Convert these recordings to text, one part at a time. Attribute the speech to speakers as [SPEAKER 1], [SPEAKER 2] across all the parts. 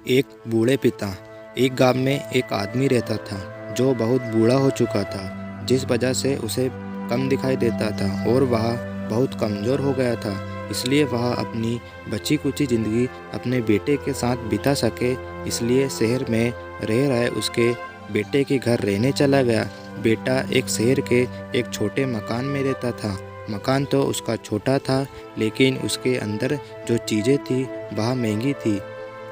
[SPEAKER 1] एक बूढ़े पिता। एक गांव में एक आदमी रहता था जो बहुत बूढ़ा हो चुका था, जिस वजह से उसे कम दिखाई देता था और वह बहुत कमज़ोर हो गया था। इसलिए वह अपनी बची कुची ज़िंदगी अपने बेटे के साथ बिता सके, इसलिए शहर में रह रहे उसके बेटे के घर रहने चला गया। बेटा एक शहर के एक छोटे मकान में रहता था। मकान तो उसका छोटा था, लेकिन उसके अंदर जो चीज़ें थी वह महंगी थी।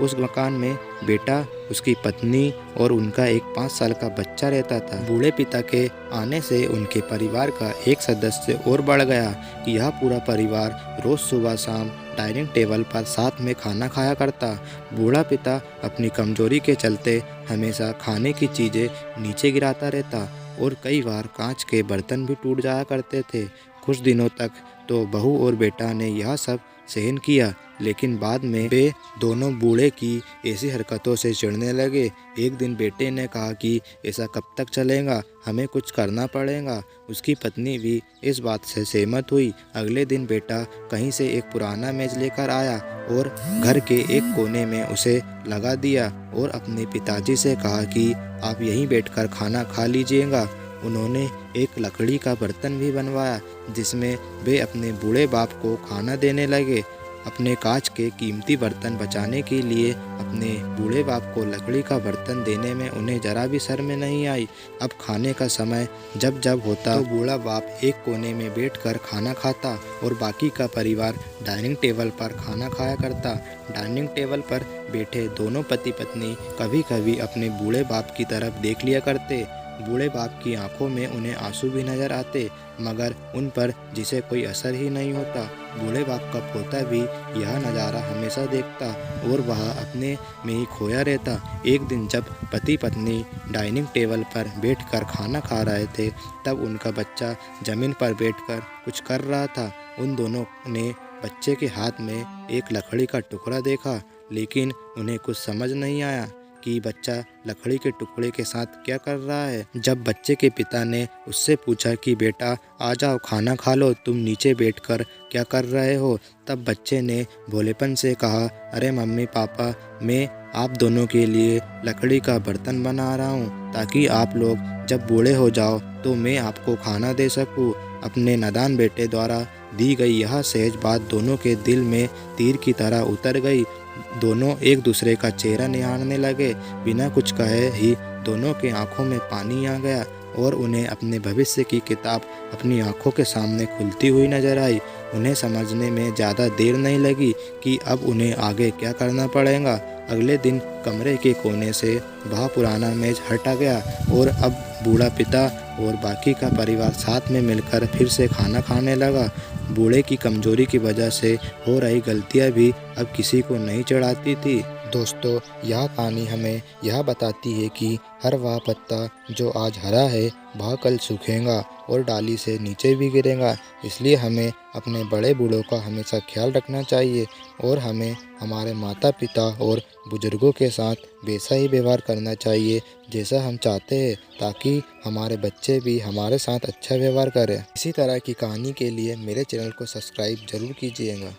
[SPEAKER 1] उस मकान में बेटा, उसकी पत्नी और उनका एक 5 साल का बच्चा रहता था। बूढ़े पिता के आने से उनके परिवार का एक सदस्य और बढ़ गया। यह पूरा परिवार रोज़ सुबह शाम डाइनिंग टेबल पर साथ में खाना खाया करता। बूढ़ा पिता अपनी कमजोरी के चलते हमेशा खाने की चीज़ें नीचे गिराता रहता और कई बार कांच के बर्तन भी टूट जाया करते थे। कुछ दिनों तक तो बहू और बेटा ने यह सब सहन किया, लेकिन बाद में वे दोनों बूढ़े की ऐसी हरकतों से चिढ़ने लगे। एक दिन बेटे ने कहा कि ऐसा कब तक चलेगा, हमें कुछ करना पड़ेगा। उसकी पत्नी भी इस बात से सहमत हुई। अगले दिन बेटा कहीं से एक पुराना मेज लेकर आया और घर के एक कोने में उसे लगा दिया और अपने पिताजी से कहा कि आप यहीं बैठकर खाना खा लीजिएगा। उन्होंने एक लकड़ी का बर्तन भी बनवाया, जिसमें वे अपने बूढ़े बाप को खाना देने लगे। अपने कांच के कीमती बर्तन बचाने के लिए अपने बूढ़े बाप को लकड़ी का बर्तन देने में उन्हें जरा भी शर्म नहीं आई। अब खाने का समय जब जब होता तो बूढ़ा बाप एक कोने में बैठकर खाना खाता और बाकी का परिवार डाइनिंग टेबल पर खाना खाया करता। डाइनिंग टेबल पर बैठे दोनों पति पत्नी कभी कभी अपने बूढ़े बाप की तरफ देख लिया करते। बूढ़े बाप की आंखों में उन्हें आंसू भी नजर आते, मगर उन पर जिसे कोई असर ही नहीं होता। बूढ़े बाप का पोता भी यह नज़ारा हमेशा देखता और वह अपने में ही खोया रहता। एक दिन जब पति पत्नी डाइनिंग टेबल पर बैठकर खाना खा रहे थे, तब उनका बच्चा ज़मीन पर बैठकर कुछ कर रहा था। उन दोनों ने बच्चे के हाथ में एक लकड़ी का टुकड़ा देखा, लेकिन उन्हें कुछ समझ नहीं आया कि बच्चा लकड़ी के टुकड़े के साथ क्या कर रहा है। जब बच्चे के पिता ने उससे पूछा कि बेटा आ जाओ खाना खा लो, तुम नीचे बैठकर क्या कर रहे हो, तब बच्चे ने भोलेपन से कहा, अरे मम्मी पापा, मैं आप दोनों के लिए लकड़ी का बर्तन बना रहा हूँ ताकि आप लोग जब बूढ़े हो जाओ तो मैं आपको खाना दे सकूँ। अपने नादान बेटे द्वारा दी गई यह सहज बात दोनों के दिल में तीर की तरह उतर गई। दोनों एक दूसरे का चेहरा निहारने लगे। बिना कुछ कहे ही दोनों के आंखों में पानी आ गया और उन्हें अपने भविष्य की किताब अपनी आंखों के सामने खुलती हुई नजर आई। उन्हें समझने में ज़्यादा देर नहीं लगी कि अब उन्हें आगे क्या करना पड़ेगा। अगले दिन कमरे के कोने से वह पुराना मेज हटा गया और अब बूढ़ा पिता और बाकी का परिवार साथ में मिलकर फिर से खाना खाने लगा। बूढ़े की कमजोरी की वजह से हो रही गलतियां भी अब किसी को नहीं चिढ़ाती थी। दोस्तों, यह कहानी हमें यह बताती है कि हर वह पत्ता जो आज हरा है वह कल सूखेगा और डाली से नीचे भी गिरेगा। इसलिए हमें अपने बड़े बूढ़ों का हमेशा ख्याल रखना चाहिए और हमें हमारे माता पिता और बुजुर्गों के साथ वैसा ही व्यवहार करना चाहिए जैसा हम चाहते हैं, ताकि हमारे बच्चे भी हमारे साथ अच्छा व्यवहार करें। इसी तरह की कहानी के लिए मेरे चैनल को सब्सक्राइब जरूर कीजिएगा।